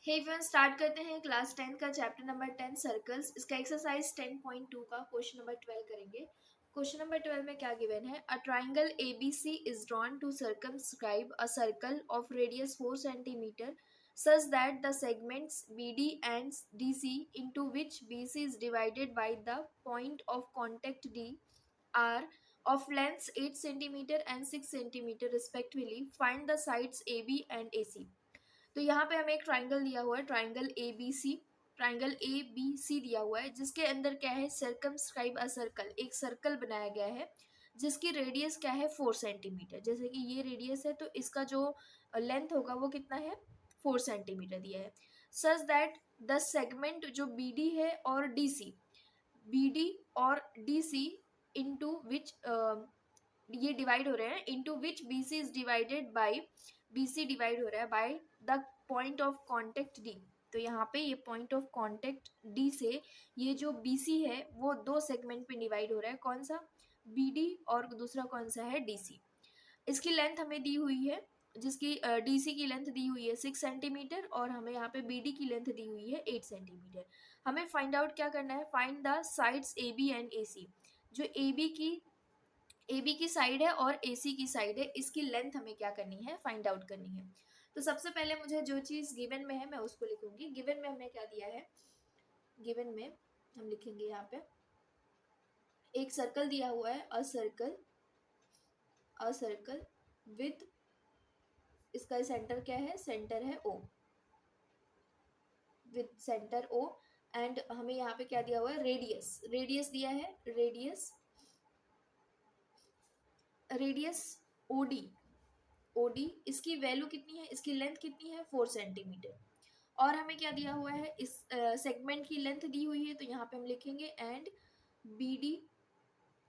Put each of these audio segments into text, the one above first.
Hey everyone, start करते हैं class 10 का चैप्टर नंबर 10 सर्कल्स। इसका एक्सरसाइज 10.2 का क्वेश्चन नंबर 12 करेंगे। क्वेश्चन नंबर 12 में क्या गिवन है? A triangle ABC is drawn to circumscribe a circle of radius 4 centimeter such that the segments BD and DC into which BC is divided by the point of contact D are of lengths 8 centimeter and 6 centimeter respectively. Find the sides AB and AC। तो यहाँ पे हमें एक triangle दिया हुआ है, triangle A B सी दिया हुआ है, जिसके अंदर क्या है, सर्कमस्क्राइब अ सर्कल, एक सर्कल बनाया गया है जिसकी रेडियस क्या है 4 सेंटीमीटर। जैसे कि ये रेडियस है तो इसका जो लेंथ होगा वो कितना है, 4 सेंटीमीटर दिया है। सच दैट द सेगमेंट जो BD है और DC, BD और DC इंटू विच ये डिवाइड हो रहे हैं, into which BC is divided by, BC divide हो रहा है by the point of contact D। तो यहाँ पे ये पॉइंट ऑफ कॉन्टेक्ट D से ये जो BC है वो दो सेगमेंट पे डिवाइड हो रहा है। कौन सा? BD, और दूसरा कौन सा है? DC। इसकी लेंथ हमें दी हुई है, जिसकी DC की लेंथ दी हुई है 6 सेंटीमीटर और हमें यहाँ पे BD की लेंथ दी हुई है 8 सेंटीमीटर। हमें फाइंड आउट क्या करना है? Find the sides AB and AC। जो AB की साइड है और AC की साइड है, इसकी लेंथ हमें क्या करनी है? फाइंड आउट करनी है। तो सबसे पहले मुझे जो चीज़ गिवन में है मैं उसको लिखूंगी। गिवन में हमें क्या दिया है? गिवन में हम लिखेंगे यहाँ पे एक सर्कल दिया हुआ है, अ सर्कल विद, इसका सेंटर क्या है? सेंटर है O, with centre O। And हमें यहाँ पे क्या दिया हुआ है? रेडियस दिया है, रेडियस OD। इसकी वैल्यू कितनी है? इसकी लेंथ कितनी है? 4 सेंटीमीटर। और हमें क्या दिया हुआ है? इस सेगमेंट की लेंथ दी हुई है, तो यहाँ पे हम लिखेंगे and BD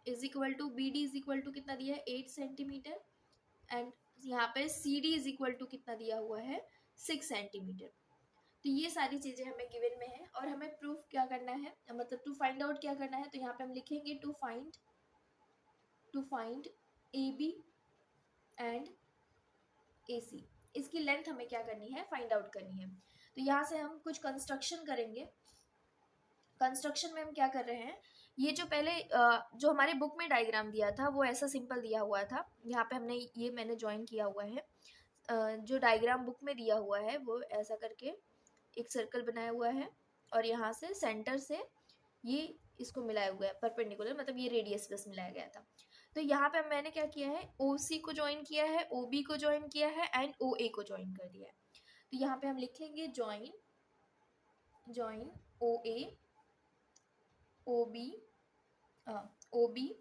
is equal to कितना दिया है? 8 सेंटीमीटर। एंड यहाँ पे CD इज इक्वल टू कितना दिया हुआ है? 6 सेंटीमीटर। तो ये सारी चीजें हमें गिवन में है और हमें प्रूफ क्या करना है, मतलब टू फाइंड आउट क्या करना है। तो यहाँ पे हम लिखेंगे to find AB and AC। इसकी लेंथ हमें क्या करनी है? फाइंड आउट करनी है। तो यहाँ से हम कुछ कंस्ट्रक्शन करेंगे। कंस्ट्रक्शन में हम क्या कर रहे हैं, ये जो पहले जो हमारे बुक में डायग्राम दिया था वो ऐसा सिंपल दिया हुआ था। यहाँ पे मैंने ज्वाइन किया हुआ है। जो डायग्राम बुक में दिया हुआ है वो ऐसा करके एक सर्कल बनाया हुआ है और यहाँ से सेंटर से ये इसको मिलाया हुआ है परपेंडिकुलर, मतलब ये रेडियस बस मिलाया गया था। तो यहाँ पे मैंने क्या किया है? OC को ज्वाइन किया है, OB को ज्वाइन किया है एंड OA को ज्वाइन कर दिया है। तो यहाँ पे हम लिखेंगे ज्वाइन OA OB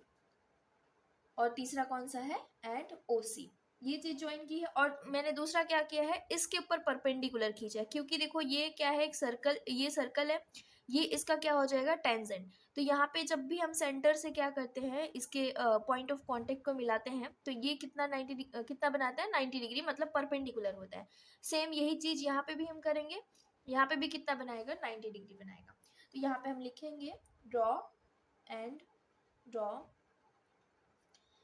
और तीसरा कौन सा है? And OC। ये चीज ज्वाइन की है और मैंने दूसरा क्या किया है? इसके ऊपर परपेंडिकुलर खींचा है, क्योंकि देखो ये क्या है? एक सर्कल, ये सर्कल है, ये इसका क्या हो जाएगा? टेंजेंट। तो यहाँ पे जब भी हम सेंटर से क्या करते हैं, इसके पॉइंट ऑफ कांटेक्ट को मिलाते हैं तो ये कितना कितना बनाता है? 90 डिग्री, मतलब परपेंडिकुलर होता है। सेम यही चीज यहाँ पे भी हम करेंगे। यहाँ पे भी कितना बनाएगा? 90 डिग्री बनाएगा। तो यहाँ पे हम लिखेंगे ड्रॉ।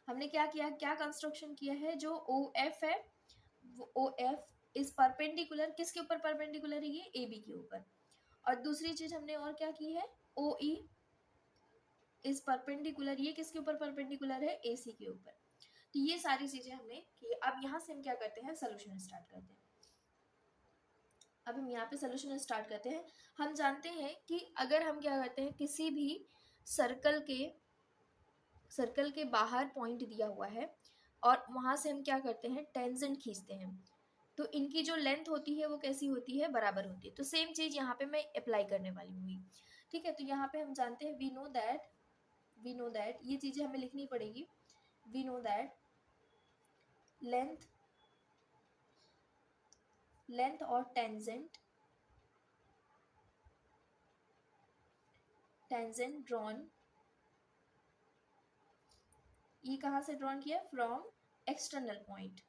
हमने क्या किया? क्या कंस्ट्रक्शन किया है? जो OF है, वो OF इज परपेंडिकुलर, किसके ऊपर परपेंडिकुलर है? ये AB के ऊपर। और दूसरी चीज हमने और क्या की है? OE इज परपेंडिकुलर, ये किसके ऊपर परपेंडिकुलर है? AC के ऊपर। तो ये सारी चीजें हमने की। अब यहाँ से हम क्या करते हैं? सोल्यूशन स्टार्ट करते हैं। अब हम यहाँ पे सोल्यूशन स्टार्ट करते हैं। हम जानते हैं कि अगर हम क्या करते हैं, किसी भी सर्कल के बाहर पॉइंट दिया हुआ है और वहां से हम क्या करते हैं? टेंजेंट खींचते हैं, तो इनकी जो लेंथ होती है वो कैसी होती है? बराबर होती है। तो सेम चीज यहाँ पे मैं अप्लाई करने वाली हूँ। ठीक है, तो यहाँ पे हम जानते हैं वी नो दैट ये चीजें हमें लिखनी पड़ेगी। वी नो दैट लेंथ और टेंजेंट ड्रॉन, ये कहाँ से ड्रॉन किया? From external point.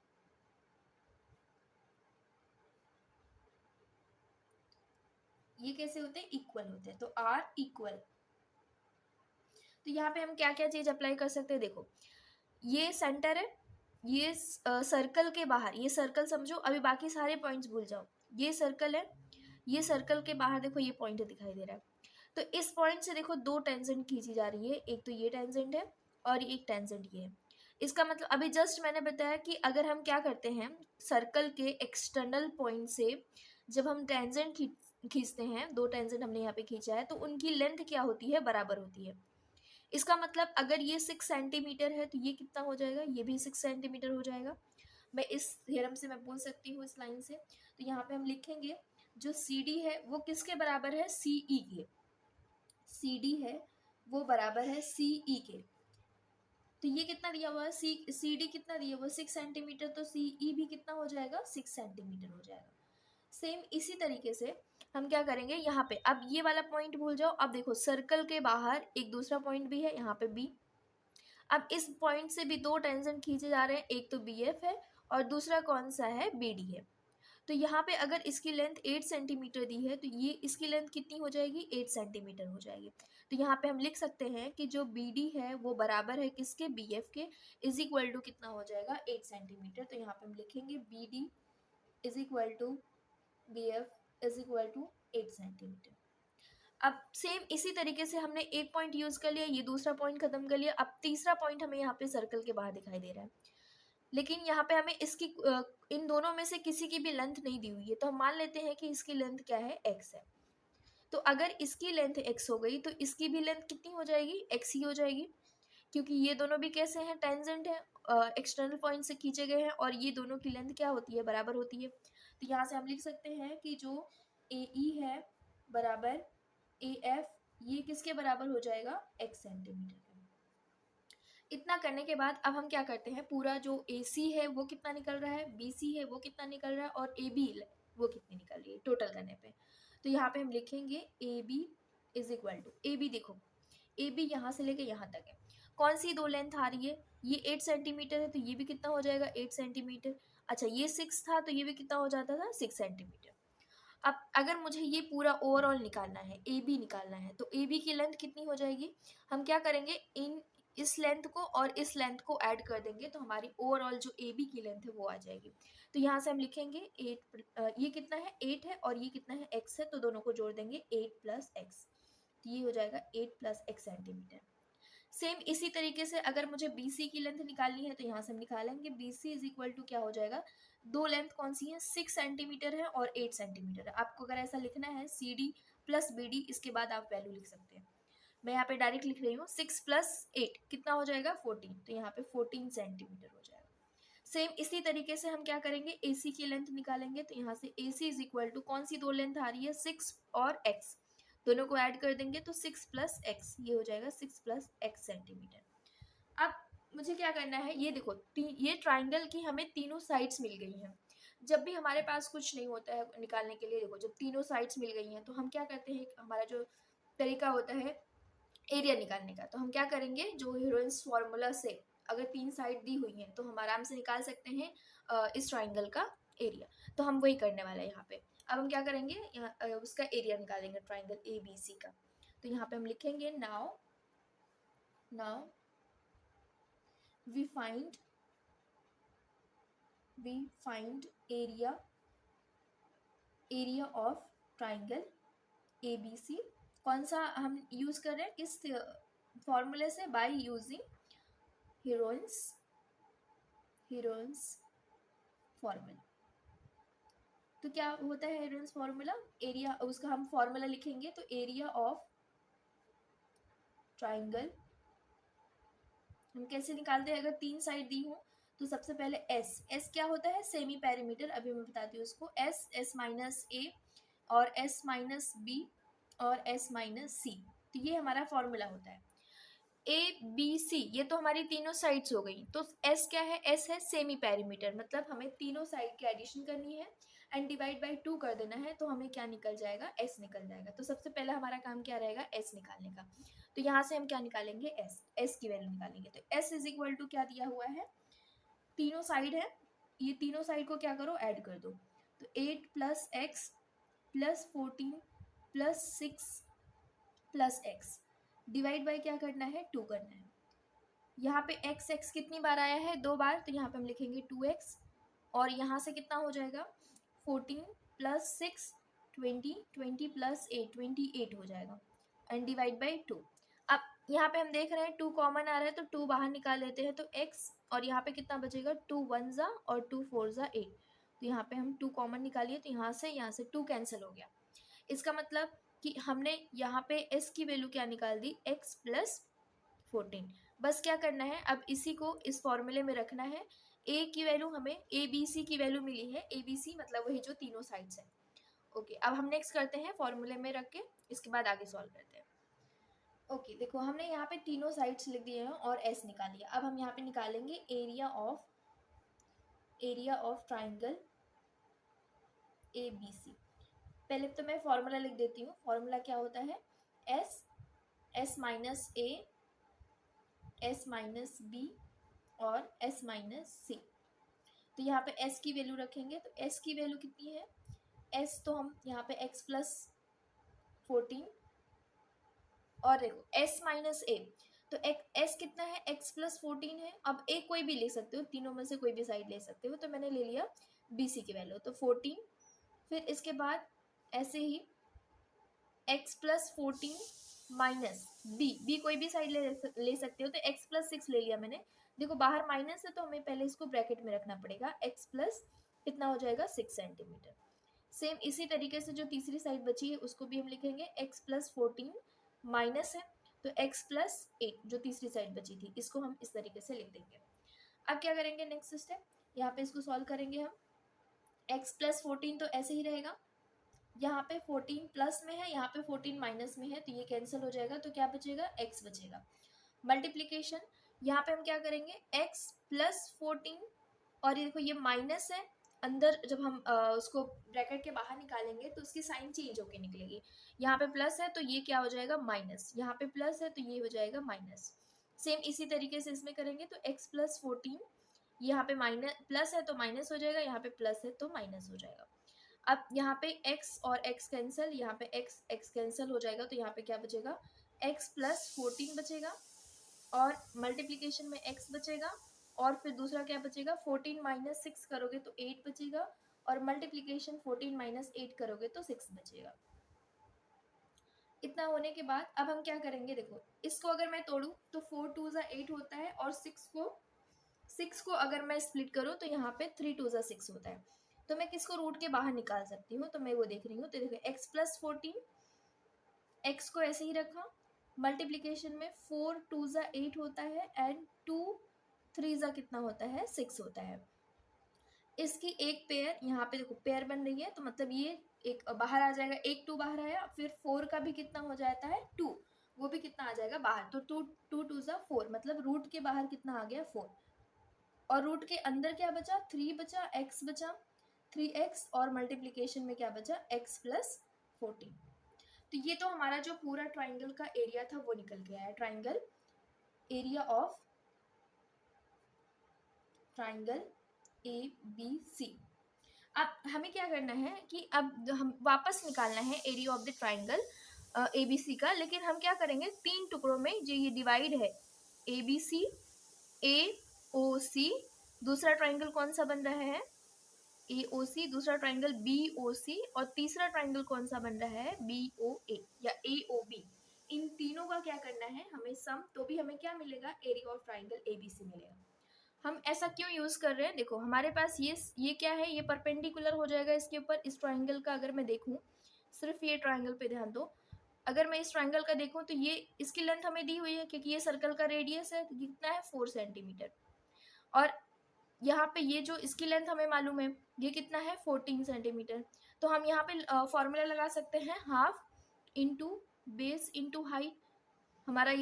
ये कैसे होते हैं? इक्वल होते हैं, तो आर इक्वल। तो यहाँ पे हम क्या क्या चीज अप्लाई कर सकते हैं? देखो, ये सेंटर है, ये सर्कल के बाहर, ये सर्कल समझो, अभी बाकी सारे पॉइंट्स भूल जाओ। ये सर्कल है, ये सर्कल के बाहर देखो ये पॉइंट दिखाई दे रहा है, तो इस पॉइंट से देखो दो टेंजेंट खींची जा रही है, एक तो ये टेंजेंट है और एक टेंजेंट ये है। इसका मतलब अभी जस्ट मैंने बताया कि अगर हम क्या करते हैं, सर्कल के एक्सटर्नल पॉइंट से जब हम टेंजेंट खींचते हैं, दो टेंजेंट हमने यहाँ पे खींचा है, तो उनकी लेंथ क्या होती है, बराबर होती है। इसका मतलब अगर ये 6 सेंटीमीटर है तो ये कितना हो जाएगा, ये भी 6 सेंटीमीटर हो जाएगा। मैं इस थ्योरम से मैं बोल सकती हूँ, इस लाइन से। तो यहाँ पे हम लिखेंगे जो सी डी है वो किसके बराबर है, सी ई के। सी डी है वो बराबर है सी ई के। तो ये कितना दिया हुआ है, सी डी कितना दिया हुआ है, 6 सेंटीमीटर, तो सी ई भी कितना हो जाएगा, 6 सेंटीमीटर हो जाएगा। सेम इसी तरीके से हम क्या करेंगे, यहाँ पे अब ये वाला पॉइंट भूल जाओ। अब देखो सर्कल के बाहर एक दूसरा पॉइंट भी है, यहाँ पे बी। अब इस पॉइंट से भी दो टेंजेंट खींचे जा रहे हैं, एक तो बी एफ है और दूसरा कौन सा है, बी डी है। तो यहाँ पे अगर इसकी लेंथ 8 सेंटीमीटर दी है तो ये इसकी लेंथ कितनी हो जाएगी, 8 सेंटीमीटर हो जाएगी। तो यहाँ पे हम लिख सकते हैं कि जो बी डी है वो बराबर है किसके, बी एफ के, इज इक्वल टू कितना हो जाएगा, 8 सेंटीमीटर। तो यहाँ पे हम लिखेंगे B D is equal to B F is equal to 8 centimetre. अब सेम इसी तरीके से हमने एक पॉइंट यूज कर लिया, ये दूसरा पॉइंट खत्म कर लिया। अब तीसरा पॉइंट हमें यहाँ पे सर्कल के बाहर दिखाई दे रहा है, लेकिन यहाँ पे हमें इसकी इन दोनों में से किसी की भी लेंथ नहीं दी हुई है, तो हम मान लेते हैं कि इसकी लेंथ क्या है, x है। तो अगर इसकी लेंथ x हो गई तो इसकी भी लेंथ कितनी हो जाएगी, x ही हो जाएगी, क्योंकि ये दोनों भी कैसे हैं, टेंजेंट है, एक्सटर्नल पॉइंट से खींचे गए हैं, और ये दोनों की लेंथ क्या होती है, बराबर होती है। तो यहाँ से हम लिख सकते हैं कि जो ए ई है बराबर ए एफ, ये किसके बराबर हो जाएगा, x सेंटीमीटर। इतना करने के बाद अब हम क्या करते हैं, पूरा जो ए सी है वो कितना निकल रहा है, बी सी है वो कितना निकल रहा है, और ए बी वो कितनी निकल रही है टोटल करने पे। तो यहाँ पे हम लिखेंगे A B is equal to, A B देखो ए बी यहाँ से लेके यहाँ तक है, कौन सी दो लेंथ आ रही है, ये 8 सेंटीमीटर है तो ये भी कितना हो जाएगा, 8 सेंटीमीटर। अच्छा ये 6 था तो ये भी कितना हो जाता था, 6 सेंटीमीटर। अब अगर मुझे ये पूरा ओवरऑल निकालना है, ए बी निकालना है, तो ए बी की लेंथ कितनी हो जाएगी, हम क्या करेंगे, इस लेंथ को और इस लेंथ को ऐड कर देंगे तो हमारी ओवरऑल जो ए बी की लेंथ है वो आ जाएगी। तो यहाँ से हम लिखेंगे 8, ये कितना है 8 है और ये कितना है x है, तो दोनों को जोड़ देंगे 8 प्लस एक्स, तो ये हो जाएगा 8 प्लस एक्स सेंटीमीटर। सेम इसी तरीके से अगर मुझे बी सी की लेंथ निकालनी है तो यहाँ से हम निकालेंगे B C is equal to क्या हो जाएगा, दो लेंथ कौन सी है, 6 सेंटीमीटर है और 8 सेंटीमीटर है। आपको अगर ऐसा लिखना है C D plus B D, इसके बाद आप वैल्यू लिख सकते हैं। मैं यहाँ पे डायरेक्ट लिख रही हूँ, 6 प्लस 8 कितना हो जाएगा, 14, तो यहाँ पे 14 सेंटीमीटर हो जाएगा। सेम इसी तरीके से हम क्या करेंगे, ए सी की लेंथ निकालेंगे, तो यहाँ से ए सी इज इक्वल टू कौन सी दो लेंथ आ रही है, 6 और x, दोनों को ऐड कर देंगे तो 6 प्लस एक्स, ये हो जाएगा 6 प्लस एक्स सेंटीमीटर। अब मुझे क्या करना है, ये देखो ये ट्राइंगल की हमें तीनों साइड्स मिल गई हैं। जब भी हमारे पास कुछ नहीं होता है निकालने के लिए, देखो जब तीनों साइड्स मिल गई हैं तो हम क्या करते हैं, हमारा जो तरीका होता है एरिया निकालने का, तो हम क्या करेंगे, जो हीरोइंस फार्मूला से अगर 3 साइड दी हुई हैं तो हम आराम से निकाल सकते हैं इस ट्राइंगल का एरिया। तो हम वही करने वाले हैं यहाँ पे। अब हम क्या करेंगे, यहाँ उसका एरिया निकालेंगे ट्राइंगल ए बी सी का। तो यहाँ पे हम लिखेंगे now we find area of triangle A B C. कौन सा हम यूज कर रहे हैं, किस फॉर्मूले से, बाय यूजिंग हीरोइंस फॉर्मूला। तो क्या होता है हीरोइंस फॉर्मूला, एरिया, उसका हम फॉर्मूला लिखेंगे तो एरिया ऑफ ट्राइंगल हम कैसे निकालते हैं, अगर 3 साइड दी हो तो सबसे पहले एस क्या होता है, सेमी पेरीमीटर, अभी मैं बताती हूँ उसको, एस माइनस ए और एस माइनस बी और एस माइनस सी, तो ये हमारा फॉर्मूला होता है। ए बी सी ये तो हमारी तीनों साइड्स हो गई, तो एस क्या है, एस है सेमी पेरीमीटर, मतलब हमें तीनों साइड की एडिशन करनी है एंड डिवाइड बाय 2 कर देना है, तो हमें क्या निकल जाएगा, एस निकल जाएगा। तो सबसे पहला हमारा काम क्या रहेगा, एस निकालने का। तो यहाँ से हम क्या निकालेंगे, एस की वैल्यू निकालेंगे। तो एस इज इक्वल टू क्या दिया हुआ है, तीनों साइड है, ये तीनों साइड को क्या करो, ऐड कर दो। तो 8 plus x plus 14 plus 6 plus x, divide by क्या करना है, 2 करना है। यहाँ पे x कितनी बार आया है, 2 बार, तो यहाँ पे हम लिखेंगे 2x, और यहाँ से कितना हो जाएगा 14 प्लस 6 20, 20 प्लस 8, 28 हो जाएगा एंड डिवाइड बाई 2। अब यहाँ पे हम देख रहे हैं 2 कॉमन आ रहा है तो 2 बाहर निकाल लेते हैं तो x, और यहाँ पे कितना बचेगा 2 1 जा और 2 4 जा 8, तो यहाँ पे हम 2 कॉमन निकालिए तो यहाँ से 2 कैंसिल हो गया। इसका मतलब कि हमने यहाँ पे s की वैल्यू क्या निकाल दी, x प्लस 14। बस क्या करना है, अब इसी को इस फॉर्मूले में रखना है। a की वैल्यू हमें a b c की वैल्यू मिली है, a b c मतलब वही जो तीनों साइड्स है। ओके, अब हम नेक्स्ट करते हैं फॉर्मूले में रख के, इसके बाद आगे सॉल्व करते हैं। ओके देखो हमने यहाँ पे तीनों साइड्स लिख दिए हैं और s निकाल लिया। अब हम यहाँ पे निकालेंगे एरिया ऑफ ट्राइंगल ABC। पहले तो मैं फॉर्मूला लिख देती हूँ। फॉर्मूला क्या होता है, s minus a, s minus b और s माइनस c। तो यहाँ पे s की वैल्यू रखेंगे तो s की वैल्यू कितनी है, s तो हम यहाँ पे x प्लस 14 और देखो s माइनस a, तो s कितना है, x प्लस 14 है। अब a कोई भी ले सकते हो, तीनों में से कोई भी साइड ले सकते हो, तो मैंने ले लिया bc की वैल्यू तो 14। फिर इसके बाद ऐसे ही x प्लस 14 माइनस b कोई भी साइड ले सकते हो, तो x प्लस 6 ले लिया मैंने। देखो बाहर माइनस है तो हमें पहले इसको ब्रैकेट में रखना पड़ेगा, x प्लस कितना हो जाएगा 6 सेंटीमीटर। सेम इसी तरीके से जो तीसरी साइड बची है उसको भी हम लिखेंगे, x प्लस 14 माइनस है तो x प्लस 8 जो तीसरी साइड बची थी, इसको हम इस तरीके से लिख देंगे। अब क्या करेंगे, नेक्स्ट स्टेप यहाँ पे इसको सॉल्व करेंगे हम। x प्लस 14 तो ऐसे ही रहेगा, यहाँ पे 14 प्लस में है, यहाँ पे 14 माइनस में है, तो ये कैंसिल हो जाएगा, तो क्या बचेगा, x बचेगा। मल्टीप्लीकेशन, यहाँ पे हम क्या करेंगे, x प्लस 14 और ये देखो ये माइनस है, अंदर जब हम उसको ब्रैकेट के बाहर निकालेंगे तो उसकी साइन चेंज होके निकलेगी। यहाँ पे प्लस है तो ये क्या हो जाएगा माइनस, यहाँ पे प्लस है तो ये हो जाएगा माइनस। सेम इसी तरीके से इसमें करेंगे तो x प्लस 14, यहाँ पे माइनस प्लस है तो माइनस हो जाएगा, यहाँ पे प्लस है तो माइनस हो जाएगा। अब यहाँ पे x और x कैंसिल, यहाँ पे x कैंसिल हो जाएगा, तो यहाँ पे क्या बचेगा, x प्लस 14 बचेगा और मल्टीप्लीकेशन में x बचेगा, और फिर दूसरा क्या बचेगा, 14 माइनस 6 करोगे तो 8 बचेगा, और मल्टीप्लीकेशन 14 माइनस 8 करोगे तो 6 बचेगा। इतना होने के बाद अब हम क्या करेंगे, देखो इसको अगर मैं तोड़ूं तो 4 2 जा 8 होता है, और 6 को अगर मैं स्प्लिट करूं तो यहाँ पे 3 2 जा 6 होता है। तो मैं किसको रूट के बाहर निकाल सकती हूँ, तो मैं वो देख रही हूँ। तो देखो x प्लस 14, x को ऐसे ही रखा, मल्टीप्लीकेशन में 4 2 जा 8 होता है एंड 2 3 जा कितना होता है, 6 होता है। इसकी एक पेयर यहाँ पे देखो पेयर बन रही है, तो मतलब ये एक बाहर आ जाएगा, एक 2 बाहर आया, फिर 4 का भी कितना हो जाता है 2, वो भी कितना आ जाएगा बाहर, तो 2 2 जा 4, मतलब रूट के बाहर कितना आ गया 4, और रूट के अंदर क्या बचा, 3 बचा, x बचा 3x, और मल्टीप्लीकेशन में क्या बचा, x प्लस 14। तो ये तो हमारा जो पूरा ट्राइंगल का एरिया था वो निकल गया है। Triangle area of triangle ABC। अब हमें क्या करना है कि अब हम वापस निकालना है area of the triangle ABC का, लेकिन हम क्या करेंगे, 3 टुकड़ों में जो ये डिवाइड है, ABC AOC, दूसरा ट्राइंगल कौन सा बन रहा है, AOC, दूसरा ट्राइंगल BOC, और तीसरा ट्राइंगल कौन सा बन रहा है, BOA या AOB। इन तीनों का क्या करना है हमें सम, तो भी हमें क्या मिलेगा, एरिया ऑफ ट्राइंगल ABC मिलेगा। हम ऐसा क्यों यूज कर रहे हैं, देखो हमारे पास ये क्या है, ये परपेंडिकुलर हो जाएगा इसके ऊपर। इस ट्राइंगल का अगर मैं देखूं, सिर्फ ये ट्राइंगल पे ध्यान दो, अगर मैं इस ट्राइंगल का देखूं तो ये इसकी लेंथ हमें दी हुई है, क्योंकि ये सर्कल का रेडियस है, कितना है 4 सेंटीमीटर, और यहाँ पे ये जो इसकी लेंथ हमें मालूम है ये कितना है 14 सेंटीमीटर। तो हम यहाँ पे फॉर्मूला लगा सकते हैं, half into base into height. हमारा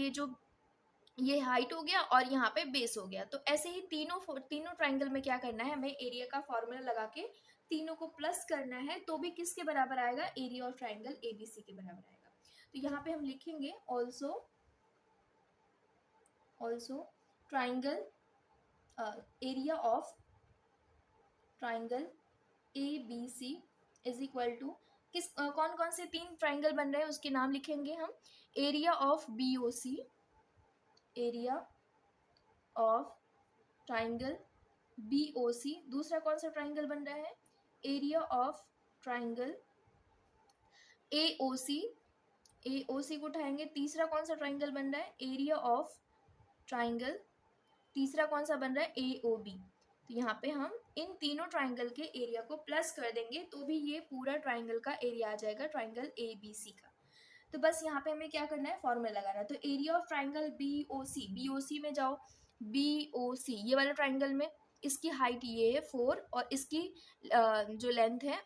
ये हाइट हो गया और यहाँ पे बेस हो गया। तो ऐसे ही तीनों ट्राइंगल में क्या करना है, हमें एरिया का फॉर्मूला लगा के तीनों को प्लस करना है, तो भी किसके बराबर आएगा, एरिया ऑफ ट्राइंगल ABC के बराबर आएगा। तो यहाँ पे हम लिखेंगे also triangle area of triangle ABC is equal to कौन कौन से 3 ट्राइंगल बन रहे हैं उसके नाम लिखेंगे हम, area of BOC, area of triangle BOC, दूसरा कौन सा ट्राइंगल बन रहा है, एरिया ऑफ ट्राइंगल AOC को उठाएंगे, तीसरा कौन सा ट्राइंगल बन रहा है, एरिया ऑफ ट्राइंगल, तीसरा कौन सा बन रहा है, AOB। तो यहाँ पे हम इन तीनों ट्राइंगल के एरिया को प्लस कर देंगे तो भी ये पूरा ट्राइंगल का एरिया आ जाएगा, ट्राइंगल ABC का। तो बस यहाँ पे हमें क्या करना है, फॉर्मूला लगाना है। तो एरिया ऑफ ट्राइंगल BOC में जाओ, BOC ये वाला ट्राइंगल में इसकी हाइट ये है 4 और इसकी जो लेंथ है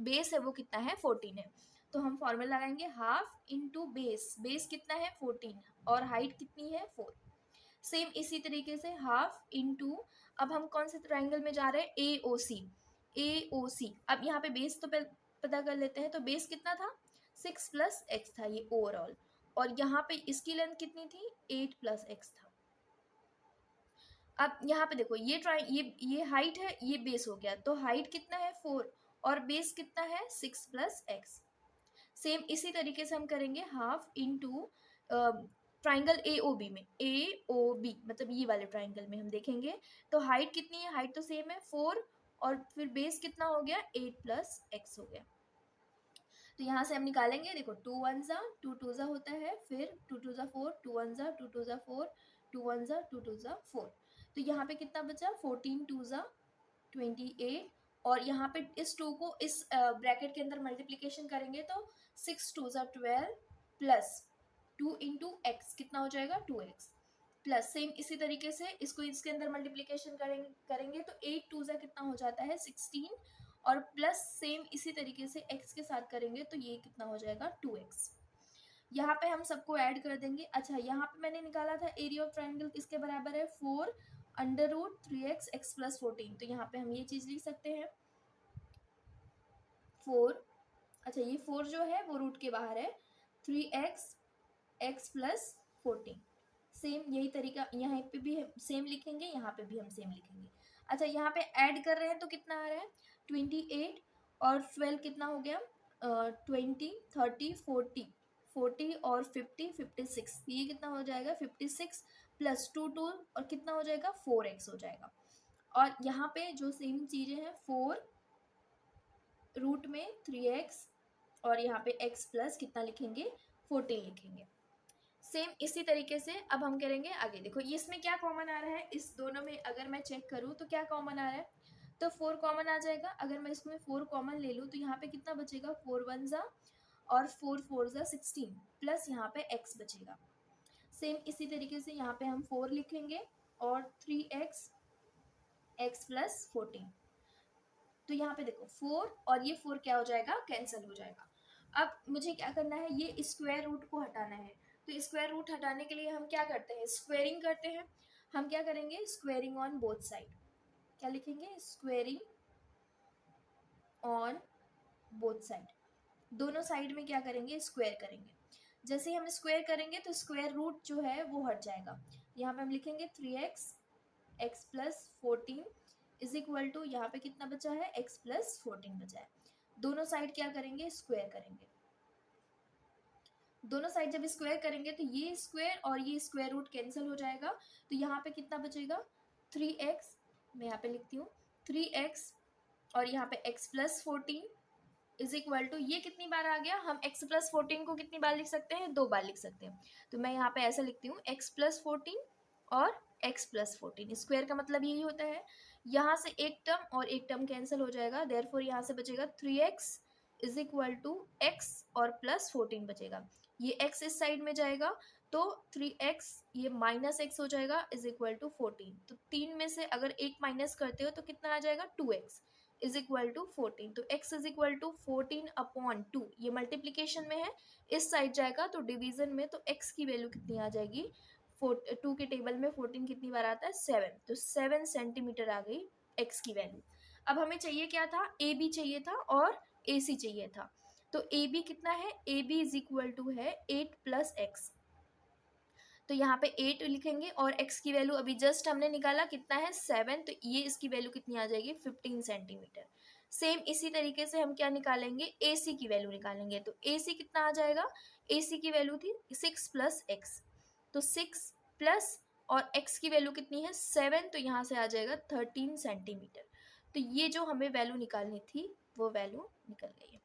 बेस है वो कितना है, 14 है। तो हम फॉर्मूला लगाएंगे हाफ इंटू बेस कितना है 14 और हाइट कितनी है 4। सेम इसी तरीके से हाफ इंटू, अब हम कौन से ट्राइंगल में जा रहे हैं, AOC। अब यहाँ पे बेस तो पता कर लेते हैं। तो बेस कितना था, 6 + x था ये ओवरऑल, और यहाँ पे इसकी लेंथ कितनी थी, 8 + x था। अब यहाँ पे देखो ये हाइट है, ये बेस हो गया, तो हाइट कितना है 4 और बेस कितना है 6 + x। सेम इसी तरीके से हम करेंगे हाफ इंटू ट्राइंगल AOB में, AOB मतलब ये वाले ट्राइंगल में हम देखेंगे तो हाइट कितनी है, हाइट तो सेम है 4 और फिर बेस कितना हो गया, 8 + x हो गया। तो यहाँ से हम निकालेंगे, देखो 2 1 ज़ा 2 2 ज़ा होता है, फिर 2 2 ज़ा 4, 2 1 ज़ा 2 2 ज़ा 4, 2 1 ज़ा 2 2 ज़ा 4। तो यहाँ पे कितना बचा, 14 2 ज़ा 28, और यहाँ पे इस 2 को इस ब्रैकेट के अंदर मल्टीप्लिकेशन करेंगे तो 6 2 ज़ा 12 प्लस 2 इंटू एक्स कितना हो जाएगा, 2x प्लस सेम इसी तरीके से इसको इसके अंदर मल्टीप्लिकेशन करेंगे तो 8 2 ज़ा कितना हो जाता है 16 और प्लस सेम इसी तरीके से x के साथ करेंगे तो ये कितना हो जाएगा 2x। यहाँ पे हम सबको ऐड कर देंगे। अच्छा यहाँ पे मैंने निकाला था एरिया ऑफ ट्राइंगल किसके बराबर है, 4√3x x + 14। तो यहाँ पे हम ये चीज लिख सकते हैं 4, अच्छा ये 4 जो है वो रूट के बाहर है, 3x x + 14। सेम यही तरीका यहाँ पे भी सेम लिखेंगे, यहाँ पे भी हम सेम लिखेंगे। अच्छा यहाँ पे ऐड कर रहे हैं तो कितना आ रहा है, 28 और 12 कितना हो गया, 20 30 40 और 50 56, ये कितना हो जाएगा 56 + 2 2 और कितना हो जाएगा 4x हो जाएगा। और यहाँ पे जो सेम चीजें हैं 4 रूट में 3x और यहाँ पे x प्लस कितना लिखेंगे 14 लिखेंगे। सेम इसी तरीके से अब हम करेंगे आगे। देखो ये इसमें क्या कॉमन आ रहा है, इस दोनों में अगर मैं चेक करूँ तो क्या कॉमन आ रहा है, तो 4 कॉमन आ जाएगा। अगर मैं इसमें 4 कॉमन ले लूँ तो यहाँ पे कितना बचेगा, 4 1 ज़ा और 4 4 ज़ा 16 प्लस यहाँ पे x बचेगा। सेम इसी तरीके से यहाँ पे हम 4 लिखेंगे और 3x x + 14। तो यहाँ पे देखो 4 और ये 4 क्या हो जाएगा, कैंसिल हो जाएगा। अब मुझे क्या करना है, ये स्क्वायर रूट को हटाना है। तो स्क्वायर रूट हटाने के लिए हम क्या करते हैं, स्क्वेयरिंग करते हैं। हम क्या करेंगे, स्क्वेयरिंग ऑन बोथ साइड, क्या लिखेंगे, स्क्वेयरिंग ऑन बोथ साइड, दोनों साइड में क्या करेंगे, स्क्वायर करेंगे। जैसे ही हम स्क्वायर करेंगे तो स्क्वायर रूट जो है वो हट जाएगा। यहाँ पे हम लिखेंगे 3x x + 14 is equal to, यहाँ पे कितना बचा है, x + 14 बचा है। दोनों साइड क्या करेंगे, स्क्वायर करेंगे। दोनों साइड जब स्क्वायर करेंगे तो ये स्क्वायर और ये स्क्वायर रूट कैंसिल हो जाएगा। तो यहाँ पे कितना बचेगा, 3x, मैं यहाँ पे लिखती हूँ 3x और यहाँ पे x + 14 इज इक्वल टू, ये कितनी बार आ गया, हम x + 14 को कितनी बार लिख सकते हैं, 2 बार लिख सकते हैं। तो मैं यहाँ पे ऐसा लिखती हूँ x + 14 और x + 14। स्क्वायर का मतलब यही होता है, यहाँ से एक टर्म और एक टर्म कैंसिल हो जाएगा, देयरफॉर यहाँ से बचेगा 3x is equal to x और प्लस 14 बचेगा। ये x इस साइड में जाएगा तो 3x ये -x हो जाएगा इज इक्वल टू 14। तो 3 में से अगर एक माइनस करते हो तो कितना आ जाएगा, 2x इज इक्वल टू 14। तो x इज इक्वल टू 14/2, ये मल्टीप्लीकेशन में है, इस साइड जाएगा तो डिवीजन में, तो x की वैल्यू कितनी आ जाएगी, 2 के टेबल में 14 कितनी बार आता है, 7, तो 7 सेंटीमीटर आ गई x की वैल्यू। अब हमें चाहिए क्या था, AB चाहिए था और AC चाहिए था। तो AB कितना है, AB इज इक्वल टू है 8 + x। तो यहाँ पे 8 लिखेंगे और x की वैल्यू अभी जस्ट हमने निकाला कितना है 7, तो ये इसकी वैल्यू कितनी आ जाएगी 15 सेंटीमीटर। सेम इसी तरीके से हम क्या निकालेंगे, AC की वैल्यू निकालेंगे। तो AC कितना आ जाएगा, AC की वैल्यू थी 6 + x, तो 6 प्लस और x की वैल्यू कितनी है 7, तो यहाँ से आ जाएगा 13 सेंटीमीटर। तो ये जो हमें वैल्यू निकालनी थी वो वैल्यू निकल गई है।